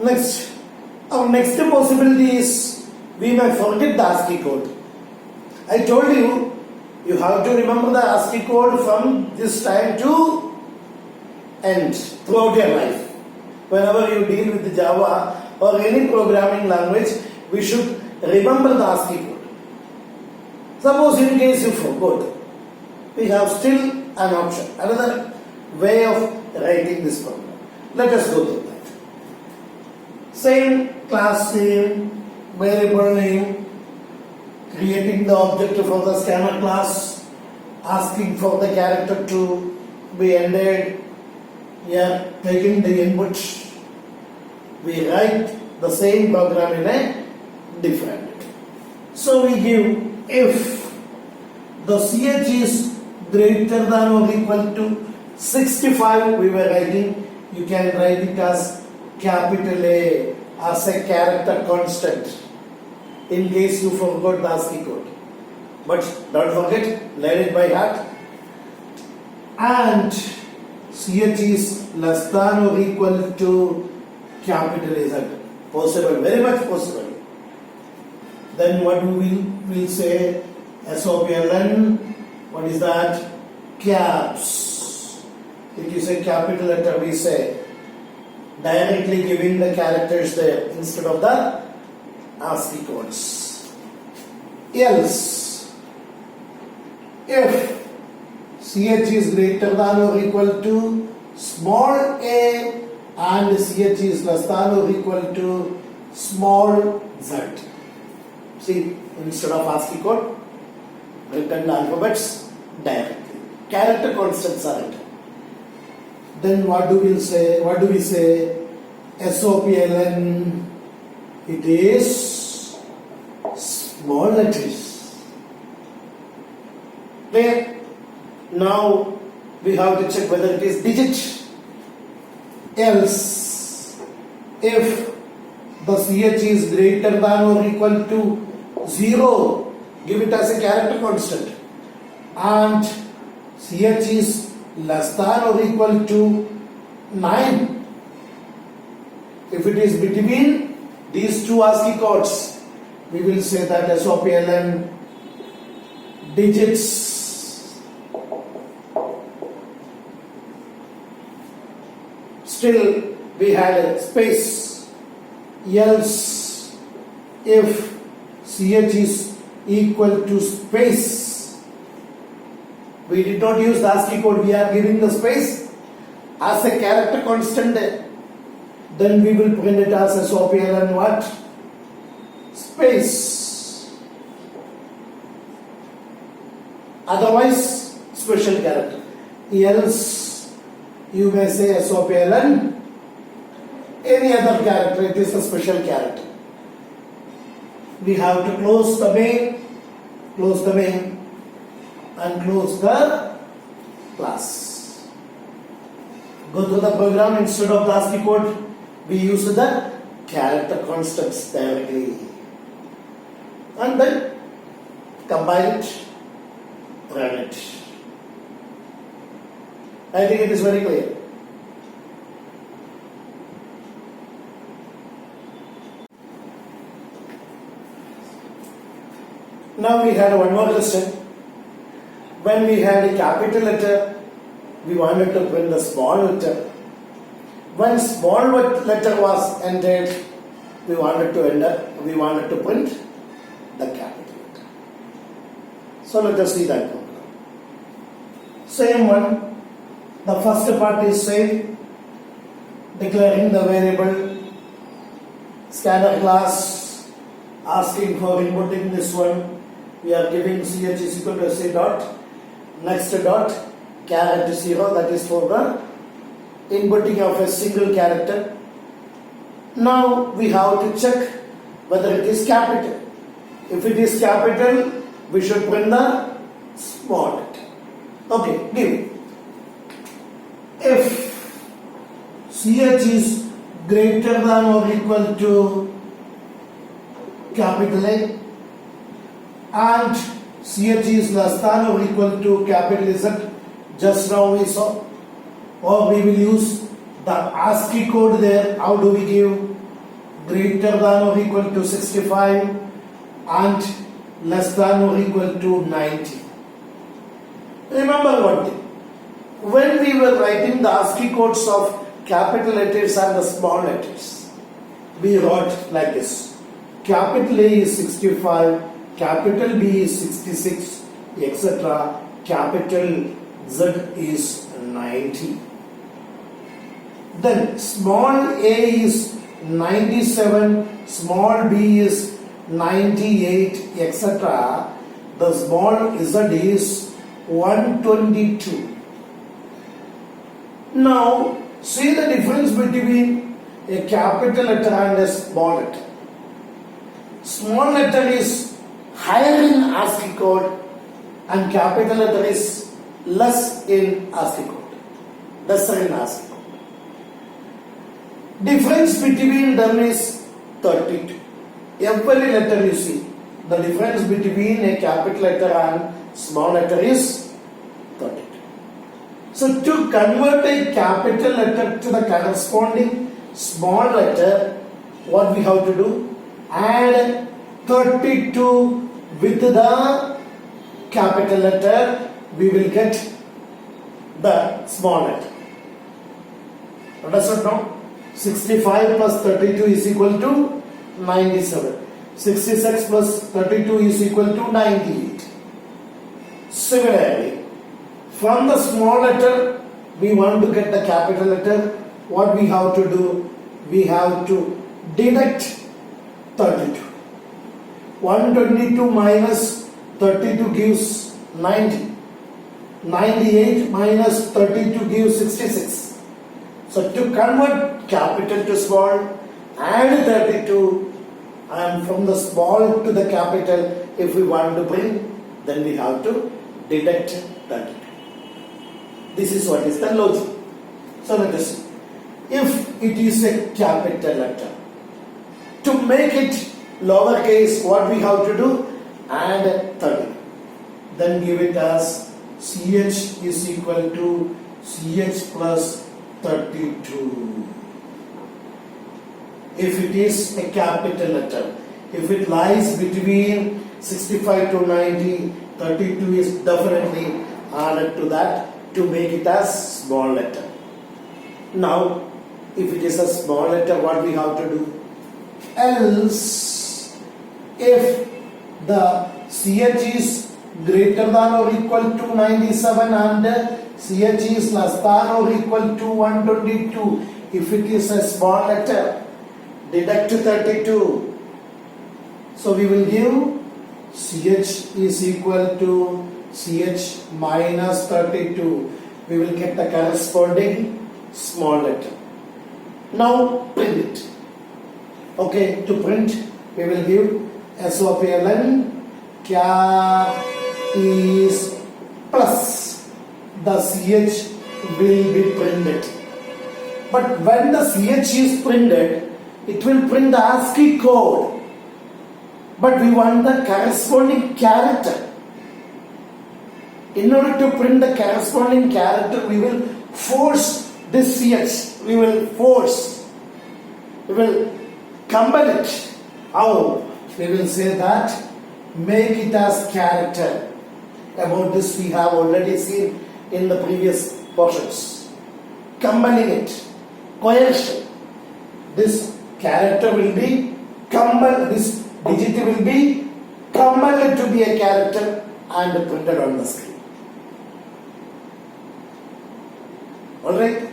Next, our next possibility is we may forget the ASCII code. I told you, you have to remember the ASCII code from this time to end throughout your life. Whenever you deal with Java or any programming language, we should remember the ASCII code. Suppose in case you forgot, we have still an option, another way of writing this program. Let us go through that. Same class name, variable name, creating the object for the scanner class, asking for the character to be ended, here taking the input. We write the same program in a different way. So we give if the CH is greater than or equal to 65, we were writing, you can write it as capital A as a character constant in case you forgot the ASCII code. But don't forget, learn it by heart. And CH is less than or equal to capital Z. Possible, very much possible. Then what we will say? SOPLN, what is that? Caps. It is a capital letter, we say. Directly giving the characters there instead of the ASCII codes. Else, if CH is greater than or equal to small a and CH is less than or equal to small z. See, instead of ASCII code, written alphabets directly. Character constants are written. Then what do we say? SOPLN, it is small letters. There. Now we have to check whether it is digit. Else, if the CH is greater than or equal to 0, give it as a character constant, and CH is less than or equal to 9. If it is between these two ASCII codes, we will say that SOPLN digits. Still we had a space. Else, if CH is equal to space, we did not use the ASCII code, we are giving the space as a character constant, then we will print it as SOPLN what? Space. Otherwise, special character. Else, you may say SOPLN any other character, it is a special character. We have to close the main, and close the class. Go to the program, instead of the ASCII code, we use the character constants directly. And then compile it, run it. I think it is very clear. Now we had one more question. When we had a capital letter, we wanted to print the small letter. When small letter was entered, we wanted to print the capital letter. So let us see that program. Same one. The first part is same, declaring the variable scanner class, asking for inputting this one. We are giving CH is equal to C dot, next dot, character 0, that is for the inputting of a single character. Now we have to check whether it is capital. If it is capital, we should print the small letter. Okay, give. If CH is greater than or equal to capital A and CH is less than or equal to capital Z, just now we saw, or we will use the ASCII code there. How do we give? greater than or equal to 65 and less than or equal to 90. Remember one thing. When we were writing the ASCII codes of capital letters and the small letters, we wrote like this. Capital A is 65, capital B is 66, etc. Capital Z is 90. Then small a is 97, small b is 98, etc. The small z is 122. Now, see the difference between a capital letter and a small letter. Small letter is higher in ASCII code and capital letter is less in ASCII code. Lesser in ASCII code. Difference between them is 32. Every letter you see, the difference between a capital letter and small letter is 32. So to convert a capital letter to the corresponding small letter, what we have to do? Add 32 with the capital letter, we will get the small letter. Understood now? 65 plus 32 is equal to 97. 66 plus 32 is equal to 98. Similarly, from the small letter, we want to get the capital letter. What we have to do? We have to deduct 32. 122 minus 32 gives 90. 98 minus 32 gives 66. So to convert capital to small, add 32, and from the small to the capital, if we want to bring, then we have to deduct 32. This is what is the logic. So let us see. If it is a capital letter, to make it lowercase, what we have to do? Add 30. Then give it as CH is equal to CH plus 32. If it is a capital letter, if it lies between 65 to 90, 32 is definitely added to that to make it as small letter. Now, if it is a small letter, what we have to do? Else, if the CH is greater than or equal to 97 and CH is less than or equal to 122, if it is a small letter, deduct 32. So we will give CH is equal to CH minus 32. We will get the corresponding small letter. Now print it. Okay, to print we will give SOPLN cap is plus the CH will be printed. But when the CH is printed, it will print the ASCII code. But we want the corresponding character. In order to print the corresponding character, we will force this CH. We will compel it. How? We will say that make it as character. About this we have already seen in the previous portions. Compelling it. Coercion. This character will be compelled, this digit will be compelled to be a character and printed on the screen. Alright?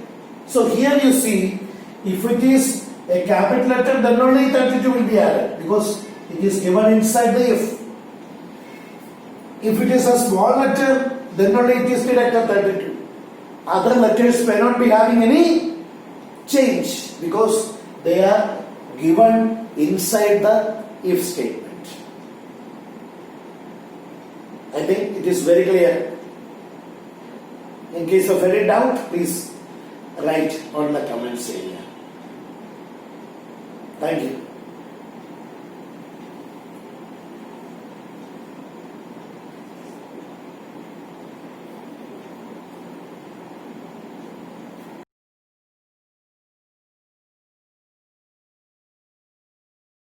So here you see, if it is a capital letter, then only 32 will be added because it is given inside the if. If it is a small letter, then only it is deducted 32. Other letters may not be having any change because they are given inside the if statement. I think it is very clear. In case of any doubt, please write on the comments area. Thank you.